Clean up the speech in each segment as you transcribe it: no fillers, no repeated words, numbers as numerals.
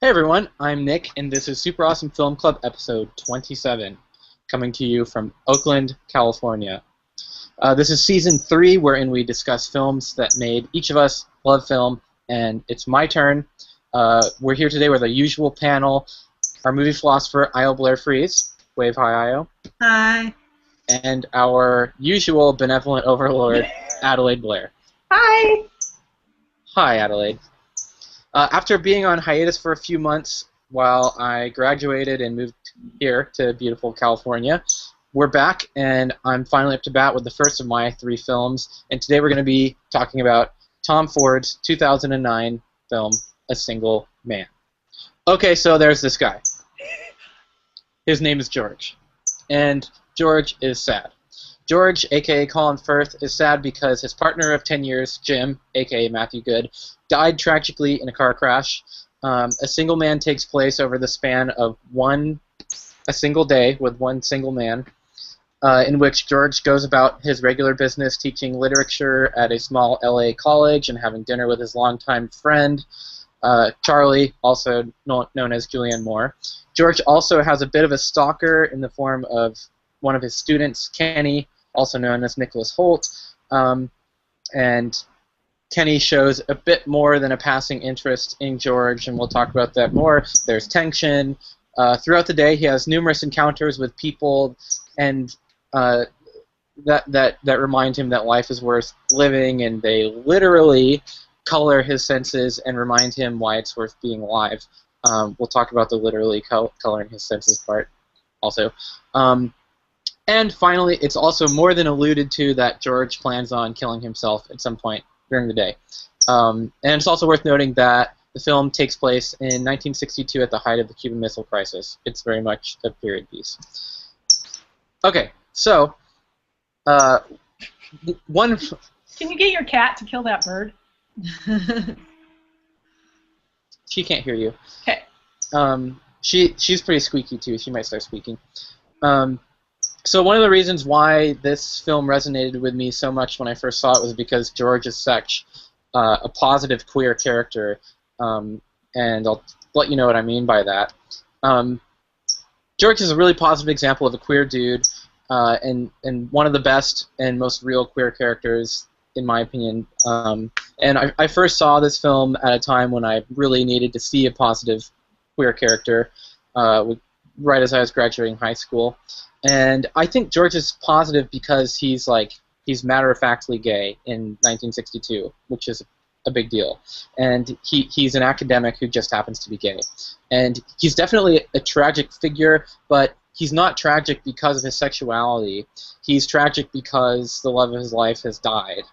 Hey everyone, I'm Nick, and this is Super Awesome Film Club episode 27, coming to you from Oakland, California. This is season 3, wherein we discuss films that made each of us love film, and it's my turn. We're here today with our usual panel, our movie philosopher, Io Blair-Freese. Wave hi, Io. Hi. And our usual benevolent overlord, Adelaide Blair. Hi. Hi, Adelaide. After being on hiatus for a few months while I graduated and moved here to beautiful California, we're back, and I'm finally up to bat with the first of my 3 films. And today we're going to be talking about Tom Ford's 2009 film, A Single Man. Okay, so there's this guy. His name is George, and George is sad. George, a.k.a. Colin Firth, is sad because his partner of 10 years, Jim, a.k.a. Matthew Good, died tragically in a car crash. A Single Man takes place over the span of a single day with one single man, in which George goes about his regular business teaching literature at a small LA college and having dinner with his longtime friend, Charlie, also known as Julianne Moore. George also has a bit of a stalker in the form of one of his students, Kenny, also known as Nicholas Holt, and Kenny shows a bit more than a passing interest in George, and we'll talk about that more. There's tension. Throughout the day, he has numerous encounters with people, and that remind him that life is worth living, and they literally color his senses and remind him why it's worth being alive. We'll talk about the literally coloring his senses part also. And finally, it's also more than alluded to that George plans on killing himself at some point during the day. And it's also worth noting that the film takes place in 1962 at the height of the Cuban Missile Crisis. It's very much a period piece. Okay, so one. Can you get your cat to kill that bird? She can't hear you. Okay. She's pretty squeaky too. She might start squeaking. So one of the reasons why this film resonated with me so much when I first saw it was because George is such a positive queer character, and I'll let you know what I mean by that. George is a really positive example of a queer dude, and one of the best and most real queer characters, in my opinion. And I first saw this film at a time when I really needed to see a positive queer character, right as I was graduating high school. And I think George is positive because he's matter-of-factly gay in 1962, which is a big deal. And he's an academic who just happens to be gay. And he's definitely a tragic figure, but he's not tragic because of his sexuality. He's tragic because the love of his life has died.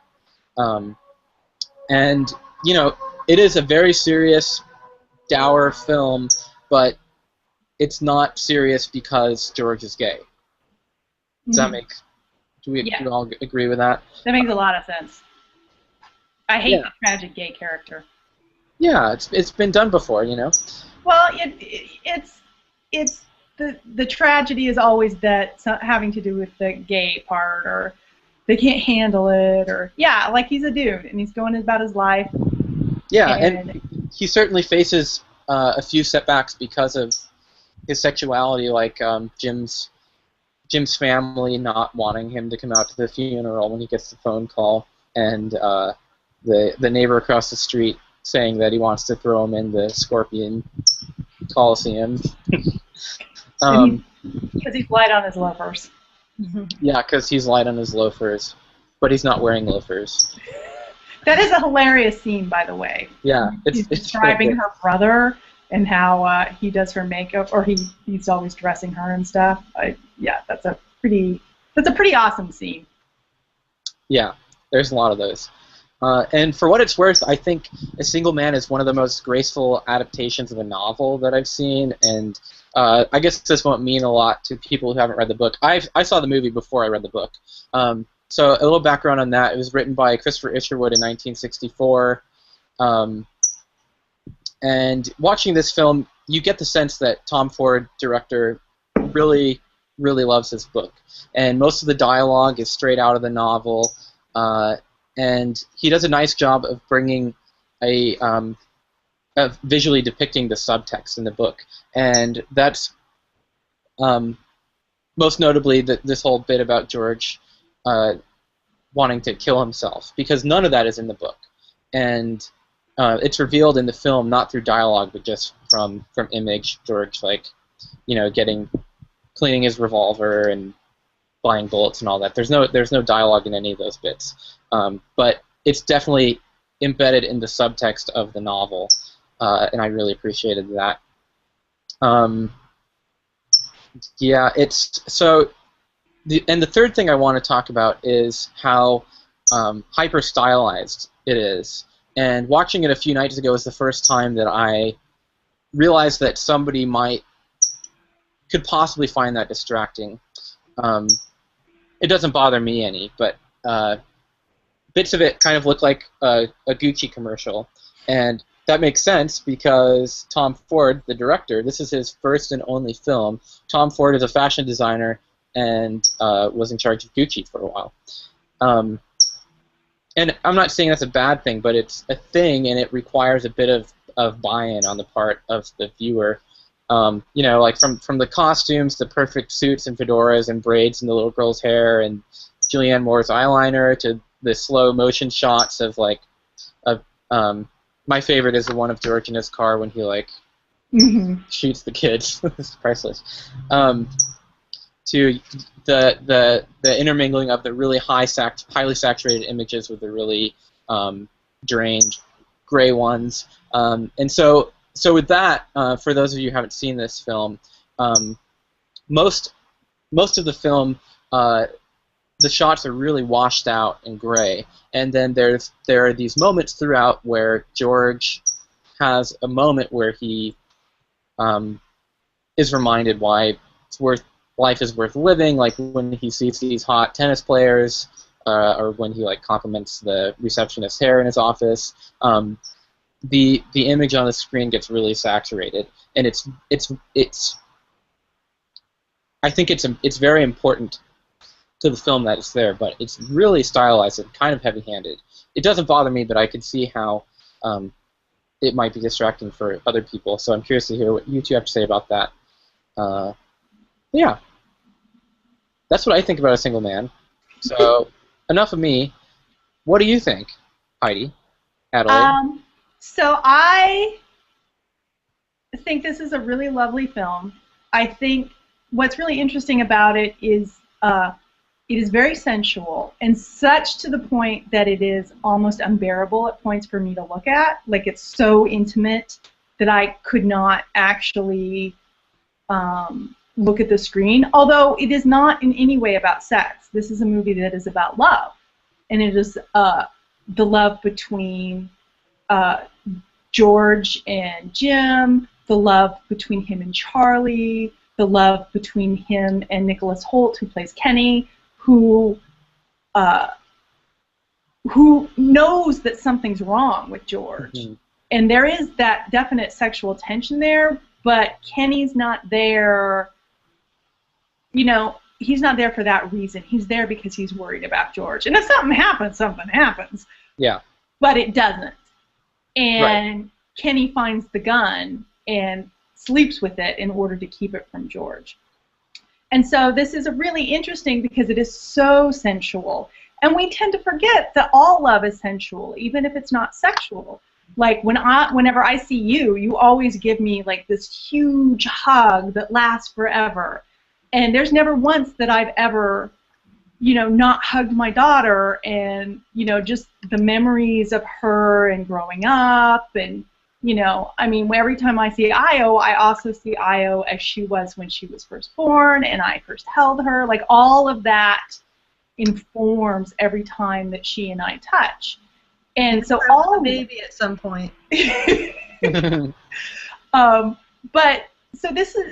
And, you know, it is a very serious, dour film, but it's not serious because George is gay. Does that make? Do we all agree with that? That makes a lot of sense. I hate the tragic gay character. Yeah, it's been done before, you know. Well, it's the tragedy is always that having to do with the gay part, or they can't handle it, or like he's a dude and he's going about his life. Yeah, and he certainly faces a few setbacks because of his sexuality, like Jim's family not wanting him to come out to the funeral when he gets the phone call, and the neighbor across the street saying that he wants to throw him in the Scorpion Coliseum. Because he's light on his loafers. Yeah, because he's light on his loafers, but he's not wearing loafers. That is a hilarious scene, by the way. Yeah, he's describing her brother and how he does her makeup, or he's always dressing her and stuff. That's a pretty awesome scene. Yeah, there's a lot of those. And for what it's worth, I think A Single Man is one of the most graceful adaptations of a novel that I've seen, and I guess this won't mean a lot to people who haven't read the book. I saw the movie before I read the book. So a little background on that. It was written by Christopher Isherwood in 1964. And watching this film, you get the sense that Tom Ford, director, really, really loves his book. And most of the dialogue is straight out of the novel. And he does a nice job of bringing a visually depicting the subtext in the book, and that's most notably this whole bit about George wanting to kill himself, because none of that is in the book, and it's revealed in the film not through dialogue but just from image. George, like, cleaning his revolver and buying bullets and all that. There's no dialogue in any of those bits, but it's definitely embedded in the subtext of the novel, and I really appreciated that. Yeah, it's so. And the third thing I want to talk about is how hyper stylized it is. And watching it a few nights ago was the first time that I realized that somebody could possibly find that distracting. It doesn't bother me any, but bits of it kind of look like a Gucci commercial, and that makes sense because Tom Ford, the director, this is his first and only film. Tom Ford is a fashion designer and was in charge of Gucci for a while. And I'm not saying that's a bad thing, but it's a thing, and it requires a bit of buy-in on the part of the viewer. Like from the costumes, the perfect suits and fedoras and braids in the little girl's hair, and Julianne Moore's eyeliner, to the slow motion shots of my favorite is the one of George in his car when he shoots the kids. It's priceless. To the intermingling of the really highly saturated images with the really drained gray ones, and so with that, for those of you who haven't seen this film, most of the film, the shots are really washed out and gray, and then there are these moments throughout where George has a moment where he is reminded why life is worth living, like when he sees these hot tennis players, or when he compliments the receptionist's hair in his office. The image on the screen gets really saturated, and it's I think it's very important to the film that it's there, but it's really stylized and kind of heavy-handed. It doesn't bother me, but I can see how it might be distracting for other people. So I'm curious to hear what you two have to say about that. Yeah, that's what I think about A Single Man. So enough of me. What do you think, Heidi? Adelaide? So I think this is a really lovely film. I think what's really interesting about it is very sensual, and such to the point that it is almost unbearable at points for me to look at. Like, it's so intimate that I could not actually look at the screen, although it is not in any way about sex. This is a movie that is about love, and it is the love between George and Jim, the love between him and Charlie, the love between him and Nicholas Hoult, who plays Kenny, who knows that something's wrong with George. Mm-hmm. And there is that definite sexual tension there, but Kenny's not there, he's not there for that reason. He's there because he's worried about George. And if something happens. Yeah. But it doesn't. And right. Kenny finds the gun and sleeps with it in order to keep it from George. And so this is really interesting because it is so sensual. And we tend to forget that all love is sensual, even if it's not sexual. Like, whenever I see you, you always give me this huge hug that lasts forever. And there's never once that I've ever, not hugged my daughter, and, just the memories of her and growing up, and, every time I see Io, I also see Io as she was when she was first born, and I first held her. Like, all of that informs every time that she and I touch. And so all of maybe at some point. But so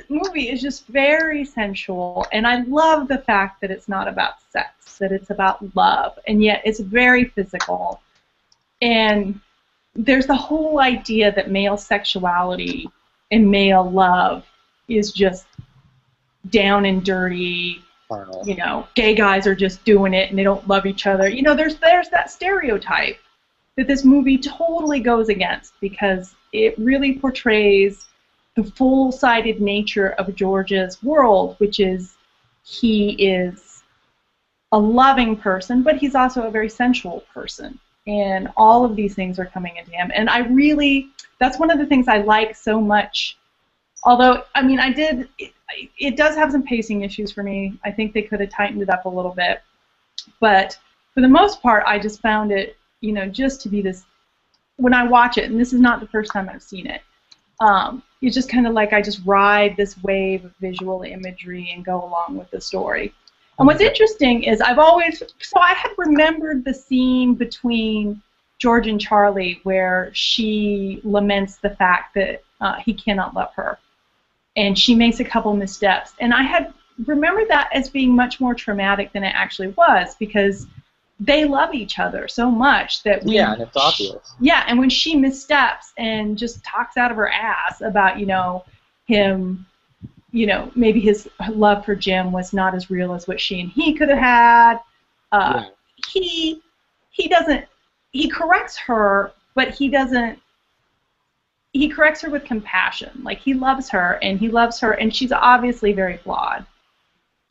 movie is just very sensual, and I love the fact that it's not about sex, that it's about love, and yet it's very physical. And there's the whole idea that male sexuality and male love is just down and dirty. Gay guys are just doing it and they don't love each other. There's that stereotype that this movie totally goes against, because it really portrays the full-sided nature of George's world, which is he is a loving person, but he's also a very sensual person. And all of these things are coming into him. And that's one of the things I like so much. Although, I mean, it does have some pacing issues for me. I think they could have tightened it up a little bit. But for the most part, I just found it, just to be this, when I watch it, and this is not the first time I've seen it, it's just kind of like I just ride this wave of visual imagery and go along with the story. And what's interesting is I had remembered the scene between George and Charlie where she laments the fact that he cannot love her. And she makes a couple missteps. And I had remembered that as being much more traumatic than it actually was, because they love each other so much that and it's obvious. Yeah, and when she missteps and just talks out of her ass about, him, maybe his love for Jim was not as real as what she and he could have had. He corrects her, but he corrects her with compassion. Like, he loves her, and she's obviously very flawed.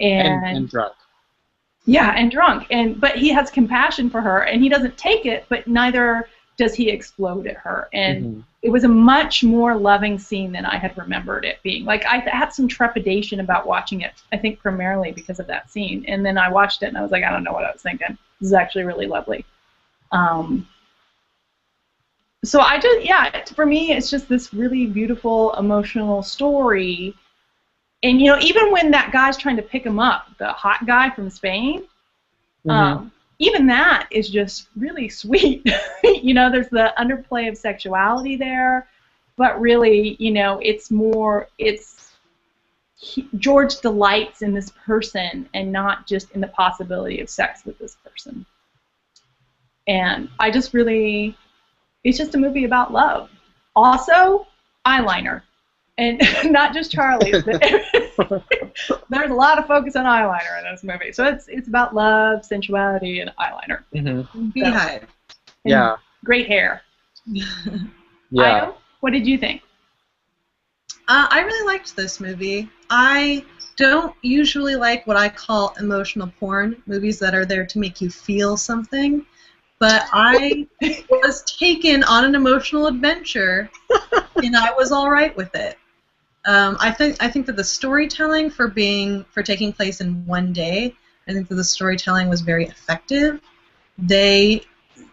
And drunk. Yeah, and drunk. But he has compassion for her, and he doesn't take it, but neither does he explode at her. And it was a much more loving scene than I had remembered it being. Like, I had some trepidation about watching it, I think primarily because of that scene. And then I watched it, and I was like, I don't know what I was thinking. This is actually really lovely. So for me, it's just this really beautiful, emotional story. And, even when that guy's trying to pick him up, the hot guy from Spain, even that is just really sweet. There's the underplay of sexuality there, but really, George delights in this person and not just in the possibility of sex with this person. And it's just a movie about love. Also, eyeliner. And not just Charlie's. There's a lot of focus on eyeliner in this movie. So it's about love, sensuality, and eyeliner. Beehive. Yeah. Great hair. Io, what did you think? I really liked this movie. I don't usually like what I call emotional porn, movies that are there to make you feel something. But I was taken on an emotional adventure, and I was all right with it. I think that the storytelling for taking place in one day, I think that the storytelling was very effective.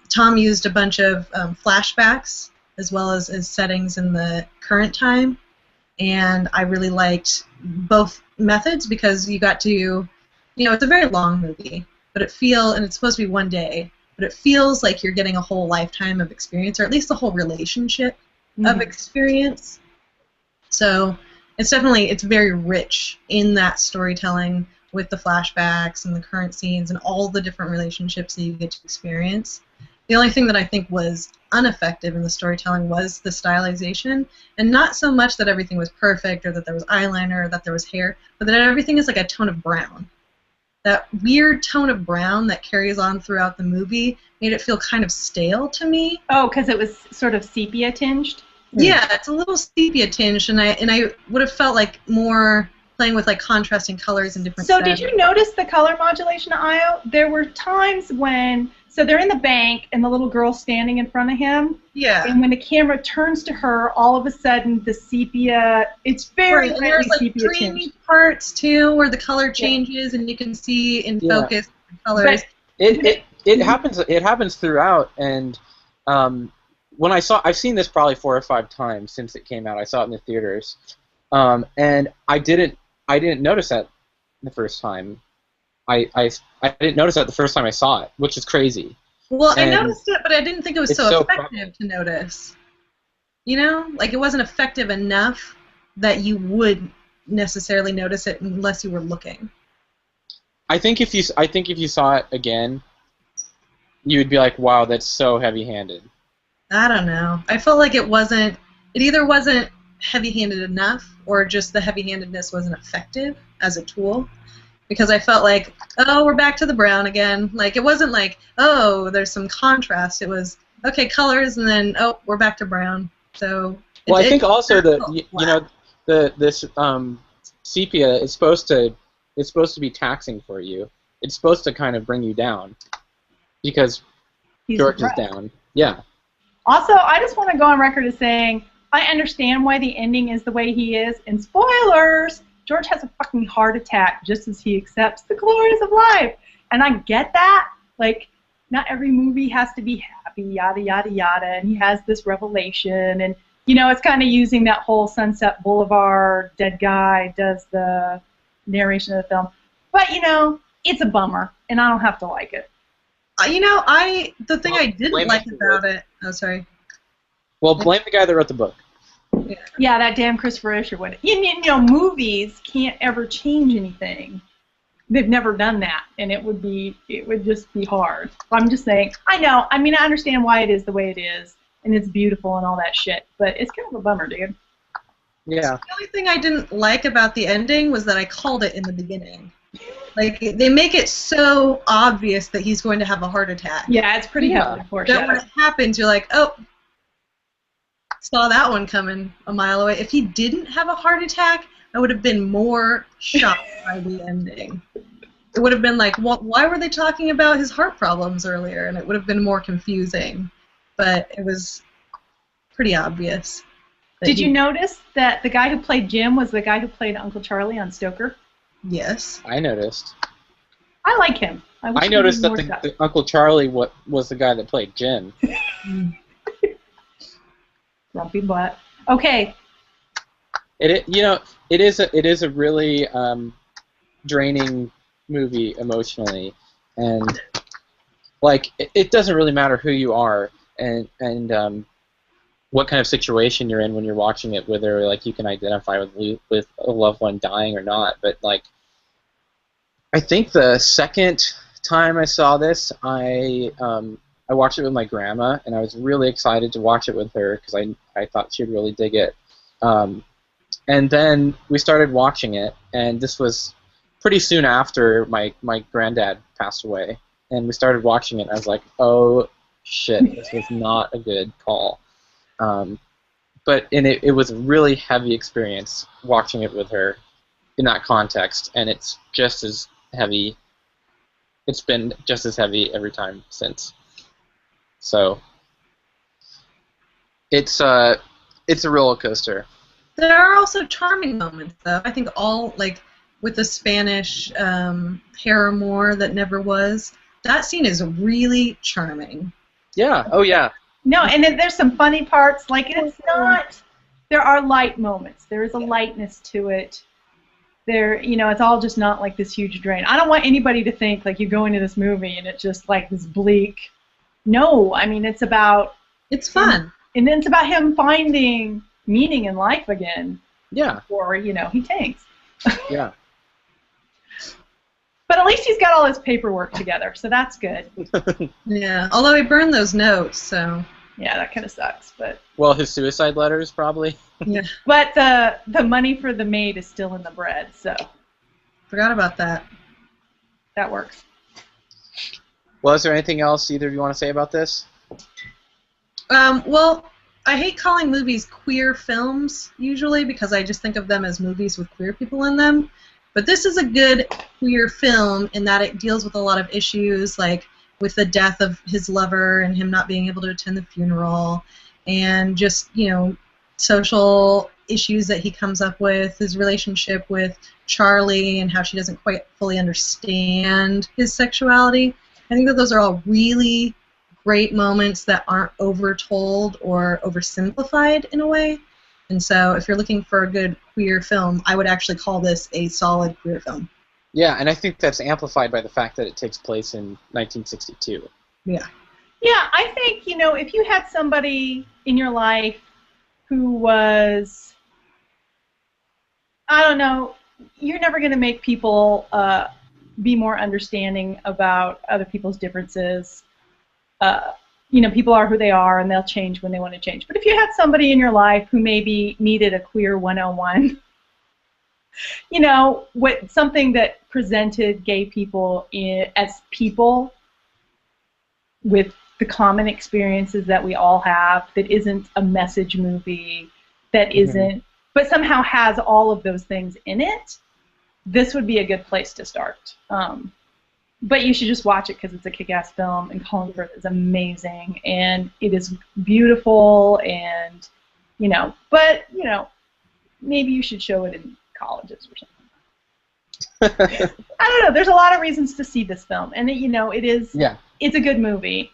Tom used a bunch of flashbacks as well as settings in the current time, and I really liked both methods because you got to, it's a very long movie, and it's supposed to be one day, but it feels like you're getting a whole lifetime of experience, or at least a whole relationship of experience. So it's very rich in that storytelling with the flashbacks and the current scenes and all the different relationships that you get to experience. The only thing that I think was ineffective in the storytelling was the stylization, and not so much that everything was perfect or that there was eyeliner or that there was hair, but that everything is like a tone of brown. That weird tone of brown that carries on throughout the movie made it feel kind of stale to me. Oh, because it was sort of sepia tinged? Yeah, it's a little sepia tinged, and I would have felt like more playing with like contrasting colors and different. So did you notice the color modulation, Io? There were times when they're in the bank and the little girl's standing in front of him. Yeah. And when the camera turns to her, all of a sudden the sepia, it's very right. And there's like dreamy parts too, where the color changes and you can see in focus the colors. But it happens throughout, and when I've seen this probably 4 or 5 times since it came out. I saw it in the theaters, and I didn't notice that the first time. I didn't notice that the first time I saw it, which is crazy. Well, I noticed it, but I didn't think it was so effective to notice. Like it wasn't effective enough that you would necessarily notice it unless you were looking. I think if you saw it again, you would be like, "Wow, that's so heavy-handed." I don't know. I felt like it either wasn't heavy-handed enough, or just the heavy-handedness wasn't effective as a tool. Because I felt like, oh, we're back to the brown again. Like, it wasn't like, oh, there's some contrast. It was, okay, colors, and then, oh, we're back to brown. So. Well, I think also this sepia is supposed to be taxing for you. It's supposed to kind of bring you down because George is down. Yeah. Also, I just want to go on record as saying I understand why the ending is the way he is. And spoilers, George has a fucking heart attack just as he accepts the glories of life. And I get that. Like, not every movie has to be happy, yada, yada, yada. And he has this revelation. And, you know, it's kind of using that whole Sunset Boulevard, dead guy does the narration of the film. But, you know, it's a bummer. And I don't have to like it. You know, the thing I didn't like about it... Oh, sorry. Well, blame the guy that wrote the book. Yeah, that damn Christopher Isherwood. You know, movies can't ever change anything. They've never done that, and it would just be hard. I'm just saying, I know. I mean, I understand why it is the way it is, and it's beautiful and all that shit, but it's kind of a bummer, dude. Yeah. So the only thing I didn't like about the ending was that I called it in the beginning. Like, they make it so obvious that he's going to have a heart attack. Yeah, it's pretty heavily foreshadowed. That when it happens, you're like, oh, saw that one coming a mile away. If he didn't have a heart attack, I would have been more shocked by the ending. It would have been like, why were they talking about his heart problems earlier? And it would have been more confusing. But it was pretty obvious. Did you notice that the guy who played Jim was the guy who played Uncle Charlie on Stoker? Yes. I noticed. I like him. I noticed that the Uncle Charlie was the guy that played Jim. Grumpy butt. Okay. It is a really draining movie emotionally, and like it doesn't really matter who you are and what kind of situation you're in when you're watching it, whether like you can identify with a loved one dying or not. But like, I think the second time I saw this, I watched it with my grandma, and I was really excited to watch it with her because I thought she'd really dig it. And then we started watching it, and this was pretty soon after my granddad passed away, and we started watching it, and I was like, oh shit, this was not a good call. But it was a really heavy experience watching it with her in that context, and it's just as heavy. It's been just as heavy every time since. So it's a roller coaster. There are also charming moments, though. I think all, like, with the Spanish paramour that never was, that scene is really charming. Yeah. Oh, yeah. No, and then there's some funny parts. Like, it's not. There are light moments. There is a lightness to it. It's all just not like this huge drain. I don't want anybody to think like you go into this movie and it's just like this bleak. No, I mean it's about. It's fun. And then it's about him finding meaning in life again. Yeah. Or he tanks. Yeah. But at least he's got all his paperwork together, so that's good. Yeah, although he burned those notes, so. Yeah, that kind of sucks, but. Well, his suicide letters, probably. Yeah. But the money for the maid is still in the bread, so. Forgot about that. That works. Well, is there anything else either of you want to say about this? Well, I hate calling movies queer films, usually, because I just think of them as movies with queer people in them. But this is a good queer film in that it deals with a lot of issues, like with the death of his lover and him not being able to attend the funeral, and just, social issues that he comes up with, his relationship with Charlie and how she doesn't quite fully understand his sexuality. I think that those are all really great moments that aren't overtold or oversimplified in a way. And so if you're looking for a good queer film, I would actually call this a solid queer film. Yeah, and I think that's amplified by the fact that it takes place in 1962. Yeah. Yeah, I think, if you had somebody in your life who was, I don't know, you're never going to make people be more understanding about other people's differences. People are who they are, and they'll change when they want to change. But if you had somebody in your life who maybe needed a queer 101, something that presented gay people as people with the common experiences that we all have, that isn't a message movie, that isn't, but somehow has all of those things in it, this would be a good place to start. But you should just watch it because it's a kick-ass film, and Colin Firth is amazing, and it is beautiful, and, you know, but, you know, maybe you should show it in colleges or something. I don't know. There's a lot of reasons to see this film, and, you know, it is, it's a good movie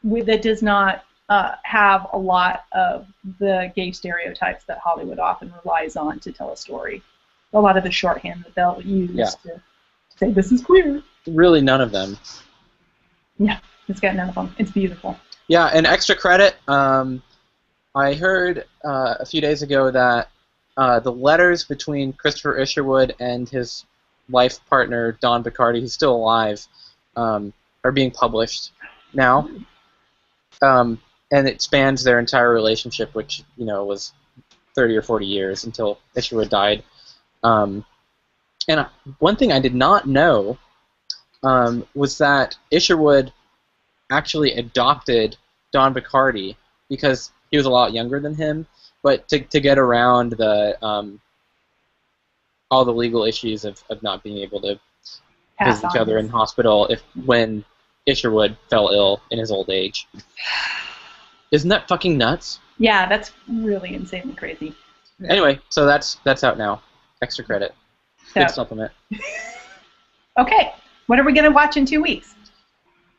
that does not have a lot of the gay stereotypes that Hollywood often relies on to tell a story. A lot of the shorthand that they'll use to say this is queer. Really none of them. Yeah, it's got none of them. It's beautiful. Yeah, and extra credit, I heard a few days ago that the letters between Christopher Isherwood and his life partner, Don Bacardi, who's still alive, are being published now. And it spans their entire relationship, which, you know, was 30 or 40 years until Isherwood died. And one thing I did not know was that Isherwood actually adopted Don Bacardi because he was a lot younger than him, but to get around the all the legal issues of not being able to visit each other in hospital when Isherwood fell ill in his old age. Isn't that fucking nuts? Yeah, that's really insanely crazy. Anyway, so that's out now. Extra credit. Good supplement. Okay, what are we going to watch in 2 weeks?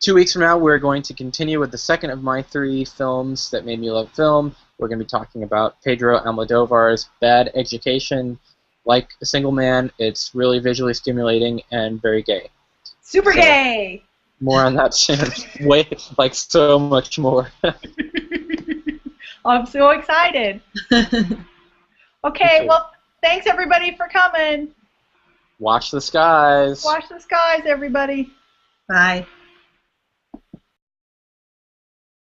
2 weeks from now, we're going to continue with the second of my 3 films that made me love film. We're going to be talking about Pedro Almodovar's Bad Education. Like A Single Man, it's really visually stimulating and very gay. Super gay! More on that soon. Way, like, so much more. I'm so excited. Okay, well, thanks everybody for coming. Watch the skies. Watch the skies, everybody. Bye.